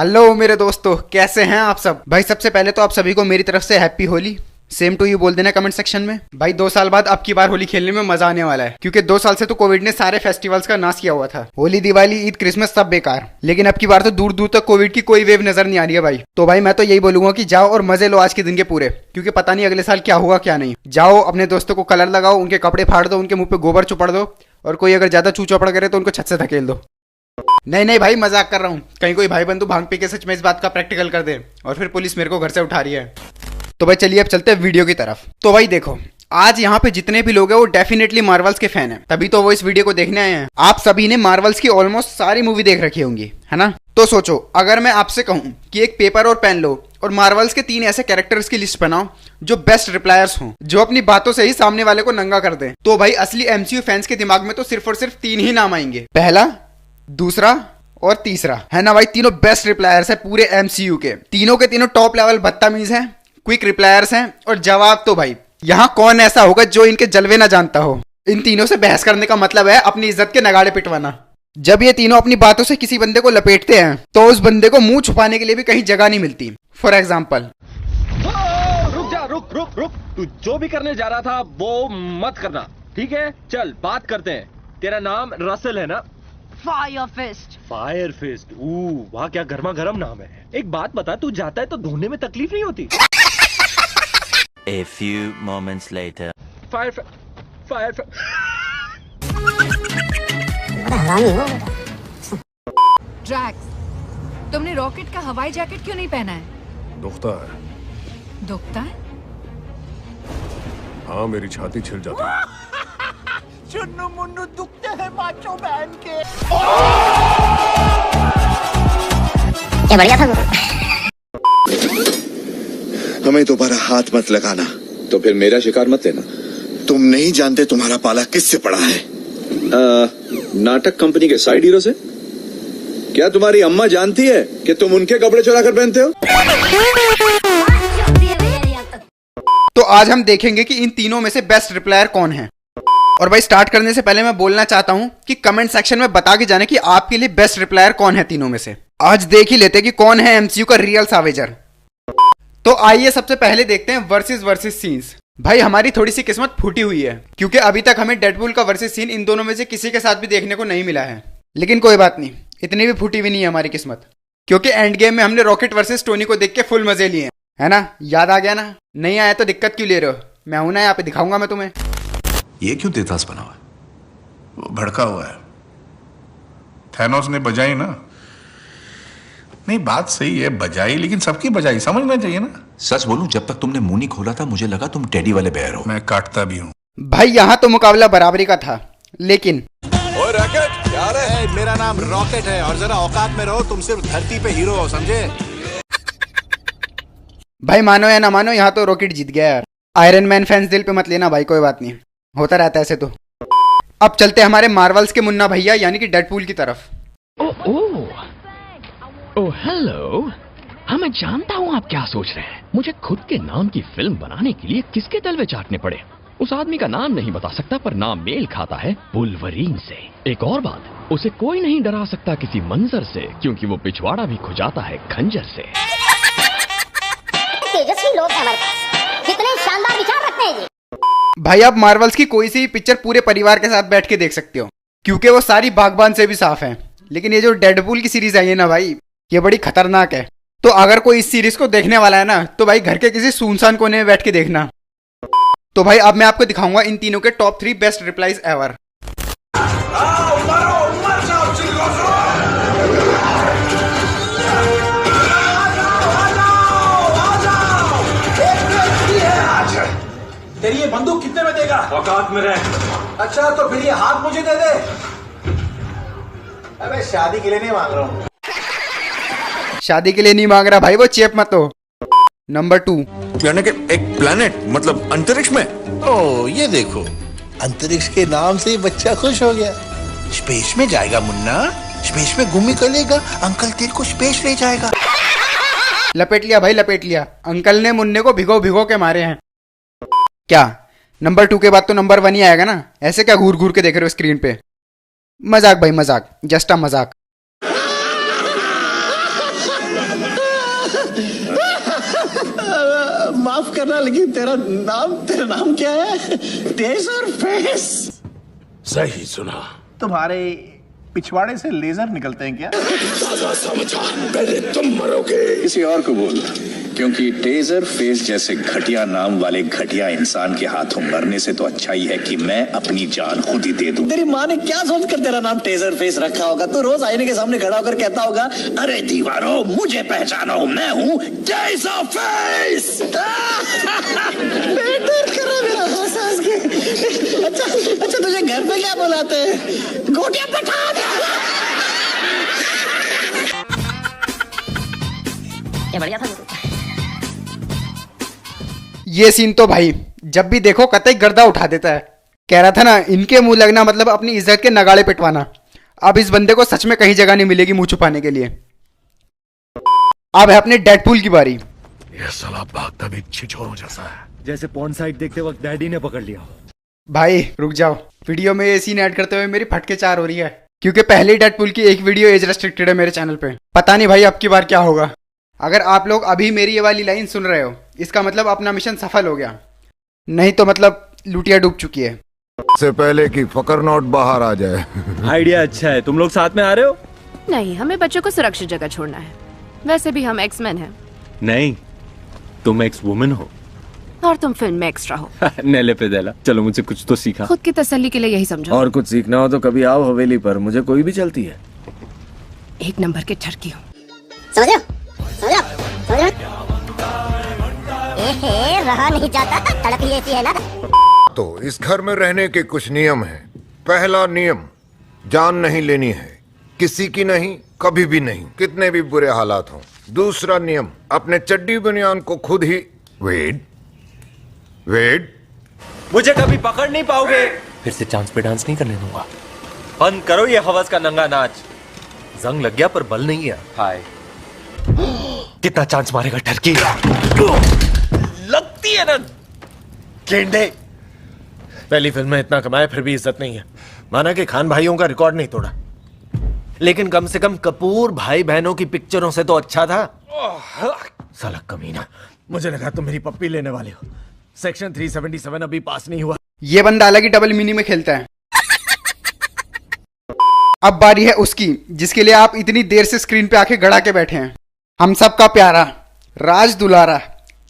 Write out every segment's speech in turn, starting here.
Hello मेरे दोस्तों, कैसे हैं आप सब। भाई सबसे पहले तो आप सभी को मेरी तरफ से happy Holi. Same to you बोल देना कमेंट सेक्शन में। भाई 2 साल बाद अब की बार होली खेलने में मजा आने वाला है, क्योंकि 2 साल से तो कोविड ने सारे फेस्टिवल्स का नाश किया हुआ था। होली, दिवाली, ईद, क्रिसमस सब बेकार। लेकिन अब की बार तो दूर दूर तक कोविड की कोई वेव नजर नहीं आ रही है भाई। तो भाई मैं तो यही बोलूंगा कि जाओ और मजे लो आज के दिन के पूरे, क्योंकि पता नहीं अगले साल क्या होगा क्या नहीं। जाओ अपने दोस्तों को कलर लगाओ, उनके कपड़े फाड़ दो, उनके मुंह पे गोबर चुपड़ दो, और कोई अगर ज्यादा चू चौपड़ करे तो उनको छत से धकेल दो। नहीं नहीं भाई, मजाक कर रहा हूँ। कहीं कोई भाई बंधु भांग पी के सच में इस बात का प्रैक्टिकल कर दे और फिर पुलिस मेरे को घर से उठा रही है। तो भाई चलिए अब चलते हैं वीडियो की तरफ। तो भाई देखो, आज यहाँ पे जितने भी लोग हैं वो डेफिनेटली मार्वल्स के फैन हैं, तभी तो वो इस वीडियो को देखने आए हैं। आप सभी ने मार्वल्स की ऑलमोस्ट सारी मूवी देख रखी होंगी, है ना। तो सोचो, अगर मैं आपसे कहूँ कि एक पेपर और पेन लो और मार्वल्स के 3 ऐसे कैरेक्टर्स की लिस्ट बनाओ जो बेस्ट रिप्लायर्स हों, जो अपनी बातों से ही सामने वाले को नंगा कर दें, तो भाई असली एमसीयू फैंस के दिमाग में तो सिर्फ और सिर्फ 3 ही नाम आएंगे। पहला, दूसरा और तीसरा, है ना भाई। तीनों बेस्ट रिप्लायर्स है पूरे एमसीयू के। तीनों के तीनों टॉप लेवल बदतमीज हैं, क्विक रिप्लायर्स हैं। और जवाब तो भाई यहाँ कौन ऐसा होगा जो इनके जलवे ना जानता हो। इन तीनों से बहस करने का मतलब है अपनी इज्जत के नगाड़े पिटवाना। जब ये तीनों अपनी बातों से किसी बंदे को लपेटते हैं तो उस बंदे को मुंह छुपाने के लिए भी कहीं जगह नहीं मिलती। फॉर एग्जाम्पल, रुक जा, रुक रुक रुक, तू जो भी करने जा रहा था वो मत करना, ठीक है। चल बात करते हैं। तेरा नाम रसल है ना? Fire fist. फायर फिस्ट, वाह क्या गर्मा गर्म नाम है। एक बात बता, तू जाता है तो धोने में तकलीफ नहीं होती? A few moments later. Fire Drax, तुमने रॉकेट का हवाई जैकेट क्यों नहीं पहना है? दुखता है। दुखता है? हाँ, मेरी छाती छिल जाती है। चुन्नू मुन्नू दुखते हैं माचो बहन के। क्या बढ़िया था। हमें दोबारा हाथ मत लगाना। तो फिर मेरा शिकार मत लेना। तुम नहीं जानते तुम्हारा पाला किससे पड़ा है। नाटक कंपनी के साइड हीरो से। क्या तुम्हारी अम्मा जानती है कि तुम उनके कपड़े चुरा कर पहनते हो? तो आज हम देखेंगे कि इन तीनों में से बेस्ट रिप्लायर कौन है। और भाई स्टार्ट करने से पहले मैं बोलना चाहता हूं कि कमेंट सेक्शन में बता के जाने कि आपके लिए बेस्ट रिप्लायर कौन है तीनों में से। आज देख ही लेते कि कौन है एमसीयू का रियल सावेजर। तो आइए सबसे पहले देखते हैं वर्सेस सीन्स। भाई हमारी थोड़ी सी किस्मत फूटी हुई है, क्योंकि अभी तक हमें डेडपूल का वर्सेस सीन इन दोनों में से किसी के साथ भी देखने को नहीं मिला है। लेकिन कोई बात नहीं, इतनी भी फूटी हुई नहीं है हमारी किस्मत, क्योंकि एंड गेम में हमने रॉकेट वर्सेस टोनी को देख के फुल मजे लिए हैं, है ना। याद आ गया ना? नहीं आया तो दिक्कत क्यों ले रहे हो? मैं हूं ना यहाँ पे, दिखाऊंगा मैं तुम्हें। ये क्यों तेतास बना हुआ है? वो भड़का हुआ है। थैनोस ने बजाई ना? नहीं, बात सही है, बजाई, लेकिन सबकी बजाई समझना चाहिए ना। सच बोलूं, जब तक तुमने मुंह नहीं खोला था मुझे लगा तुम टेडी वाले बेयर हो। मैं काटता भी हूँ। भाई यहाँ तो मुकाबला बराबरी का था, लेकिन ओए रॉकेट, यार है, मेरा नाम रॉकेट है और जरा औकात में रहो। तुम सिर्फ धरती पे हीरो हो, समझे? भाई मानो या ना मानो, यहाँ तो रॉकेट जीत गया यार। आयरन मैन फैंस दिल पे मत लेना भाई, कोई बात नहीं, होता रहता है ऐसे तो। अब चलते हमारे मार्वल्स के मुन्ना भैया यानी कि डेडपूल की तरफ। Oh hello. हाँ, मैं जानता हूँ आप क्या सोच रहे हैं। मुझे खुद के नाम की फिल्म बनाने के लिए किसके तलवे चाटने पड़े। उस आदमी का नाम नहीं बता सकता, पर नाम मेल खाता है वुल्वरीन से। एक और बात, उसे कोई नहीं डरा सकता किसी मंजर से, क्योंकि वो पिछवाड़ा भी खुजाता है खंजर से। तेजस्वी लोग हमारे पास, कितने शानदार विचार रखते हैं जी। भाई आप मार्वल्स की कोई सी पिक्चर पूरे परिवार के साथ बैठ के देख सकते हो, क्योंकि वो सारी बागबान से भी साफ है। लेकिन ये जो डेडपूल की सीरीज आई है ना भाई, ये बड़ी खतरनाक है। तो अगर कोई इस सीरीज को देखने वाला है ना, तो भाई घर के किसी सुनसान कोने में बैठ के देखना। तो भाई अब मैं आपको दिखाऊंगा इन तीनों के टॉप 3 बेस्ट रिप्लाईज एवर। तेरी ये बंदूक कितने में देगा? औकात में रह। अच्छा तो फिर ये हाथ मुझे दे दे। अबे शादी के लिए नहीं मांग रहा हूँ। शादी के लिए नहीं मांग रहा भाई, वो चेप मत हो। नंबर 2, यानी कि एक प्लेनेट, मतलब अंतरिक्ष में। ओ ये देखो, अंतरिक्ष के नाम से ही बच्चा खुश हो गया। स्पेस में जाएगा मुन्ना, स्पेस में घूमी करेगा, अंकल तेरे को स्पेस ले जाएगा। लपेट लिया भाई, लपेट लिया। अंकल ने मुन्ने को भिगो भिगो के मारे हैं। क्या नंबर 2 के बाद तो नंबर 1 ही आएगा ना? ऐसे क्या घूर घूर के देख रहे हो स्क्रीन पे? मजाक भाई, मजाक, जस्ट अ मजाक। माफ करना, लेकिन तेरा नाम क्या है? Taser face. सही सुना। तुम्हारे पिछवाड़े से लेजर निकलते हैं क्या? ताजा समाचार, पहले तुम मरोगे। किसी और को बोल, क्योंकि टेजर फेस जैसे घटिया नाम वाले घटिया इंसान के हाथों मरने से तो अच्छा ही है कि मैं अपनी जान खुद ही दे दूं। तेरी माँ ने क्या सोचकर तेरा नाम टेजर फेस रखा होगा? तो रोज आईने के सामने खड़ा होकर कहता होगा, अरे दीवारों मुझे पहचानो, मैं हूँ टेजर फेस। डर कर रहा मेरा हंस के। अच्छा तुझे घर पे क्या बुलाते हैं? गोटियां पठान। ये बढ़िया था। ये सीन तो भाई जब भी देखो कतई गर्दा उठा देता है। कह रहा था ना, इनके मुंह लगना मतलब अपनी इज्जत के नगाड़े पिटवाना। अब इस बंदे को सच में कहीं जगह नहीं मिलेगी मुंह छुपाने के लिए। अब है अपने डेडपूल की बारी। ये साला भागता भी छिछोरों जैसा है, जैसे पॉर्न साइट देखते वक्त डैडी ने पकड़ लिया। भाई रुक जाओ, वीडियो में ये सीन ऐड करते हुए मेरी फटके चार हो रही है, क्योंकि पहले ही डेडपूल की एक वीडियो एज रेस्ट्रिक्टेड है मेरे चैनल पे। पता नहीं भाई अब की बार क्या होगा। अगर आप लोग अभी मेरी ये वाली लाइन सुन रहे हो, इसका मतलब अपना मिशन सफल हो गया, नहीं तो मतलब लुटिया डूब चुकी है। से पहले कि फकर नोट बाहर आ जाए। आइडिया अच्छा है। तुम लोग साथ में आ रहे हो? नहीं, हमें बच्चों को सुरक्षित जगह छोड़ना है। वैसे भी हम एक्समैन हैं। नहीं, तुम एक्स वुमेन हो और तुम फिल्म में एक्स्ट्रा हो। नेले पे देला। चलो मुझे कुछ तो सीखा। खुद की तसल्ली के लिए यही समझो। और कुछ सीखना हो तो कभी आओ हवेली पर, मुझे कोई भी चलती है। एक नंबर के ठरकी हो। समझो रहा नहीं जाता, तड़प ही ऐसी है ना। तो इस घर में रहने के कुछ नियम हैं। पहला नियम, जान नहीं लेनी है, किसी की नहीं, कभी भी नहीं, कितने भी बुरे हालात हों। दूसरा नियम, अपने चड्डी बनियान को खुद ही वेट मुझे कभी पकड़ नहीं पाओगे। फिर से चांस पे डांस नहीं करने दूंगा। बंद करो ये हवस का नंगा नाच। जंग लग गया पर बल नहीं गया। हाय, कितना चांस मारेगा टर्की? लगती है ना गेंडे। पहली फिल्म में इतना कमाया फिर भी इज्जत नहीं है। माना कि खान भाइयों का रिकॉर्ड नहीं तोड़ा, लेकिन कम से कम कपूर भाई बहनों की पिक्चरों से तो अच्छा था। साला कमीना, मुझे लगा तुम मेरी पप्पी लेने वाले हो। सेक्शन 377 अभी पास नहीं हुआ। ये बंदा अलग ही डबल मीनिंग में खेलता है। अब बारी है उसकी जिसके लिए आप इतनी देर से स्क्रीन पे आके गड़ा के बैठे हैं। हम सबका प्यारा, राज दुलारा,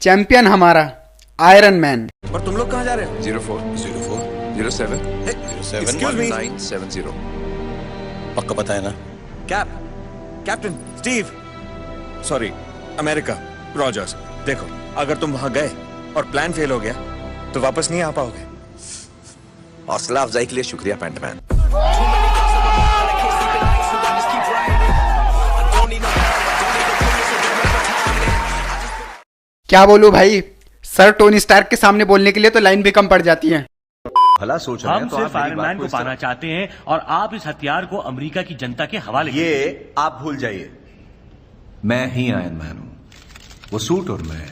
चैंपियन हमारा, आयरन मैन। पर तुम लोग कहाँ जा रहे हो? 0407 पक्का पता है ना? Captain Steve, sorry America, Rogers. देखो, अगर तुम वहां गए और प्लान फेल हो गया तो वापस नहीं आ पाओगे। हौसला अफजाई के लिए शुक्रिया पैंटमैन। क्या बोलूं भाई, सर टोनी स्टार्क के सामने बोलने के लिए तो लाइन भी कम पड़ जाती है। भला सोच रहे हैं हम तो सिर्फ आप आयरन मैन को पाना चाहते हैं और आप इस हथियार को अमेरिका की जनता के हवाले। ये आप भूल जाइए, मैं ही आयरन मैन हूं। वो सूट और मैं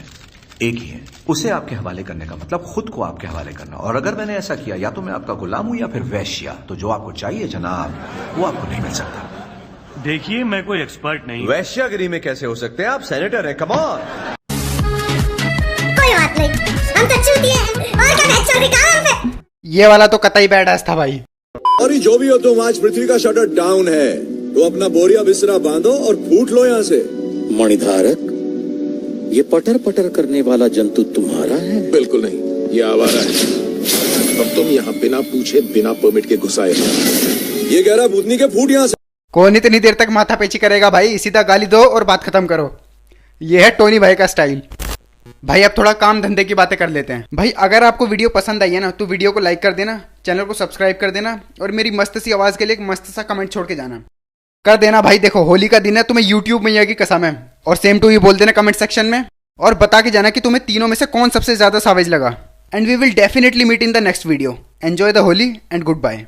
एक ही है। उसे आपके हवाले करने का मतलब खुद को आपके हवाले करना। और अगर मैंने ऐसा किया, या तो मैं आपका गुलाम हूं या फिर वैश्या। तो जो आपको चाहिए जनाब, वो आपको नहीं मिल सकता। देखिए, मैं कोई एक्सपर्ट नहीं। वैश्यागिरी में कैसे हो सकते हैं आप? सेनेटर है, कम ऑन। कोई बात नहीं, हम तो चूतिए हैं और क्या बहस भी काम पे। ये वाला तो कतई बैड था भाई। और जो भी हो तुम, आज पृथ्वी का शटर डाउन है, तो अपना बोरिया बिस्तरा बांधो और फूट लो यहाँ से। मणिधारक, ये पटर पटर करने वाला जंतु तुम्हारा है? बिल्कुल नहीं, ये आवारा है। अब तुम यहाँ बिना पूछे बिना परमिट के घुसाए। ये कह रहा भूतनी के फूट यहाँ से। कौन इतनी देर तक माथा पेची करेगा भाई, सीधा गाली दो और बात खत्म करो। ये है टोनी भाई का स्टाइल। भाई अब थोड़ा काम धंधे की बातें कर लेते हैं। भाई अगर आपको वीडियो पसंद आई है ना, तो वीडियो को लाइक कर देना, चैनल को सब्सक्राइब कर देना और मेरी मस्त सी आवाज के लिए एक मस्त सा कमेंट छोड़ के जाना कर देना। भाई देखो, होली का दिन है, तुम्हें यूट्यूब मैया की कसम है। और सेम टू यू बोल देना कमेंट सेक्शन में और बता के जाना कि तुम्हें तीनों में से कौन सबसे ज्यादा सावेज लगा। And we will definitely meet in the next video. Enjoy the Holi and good bye.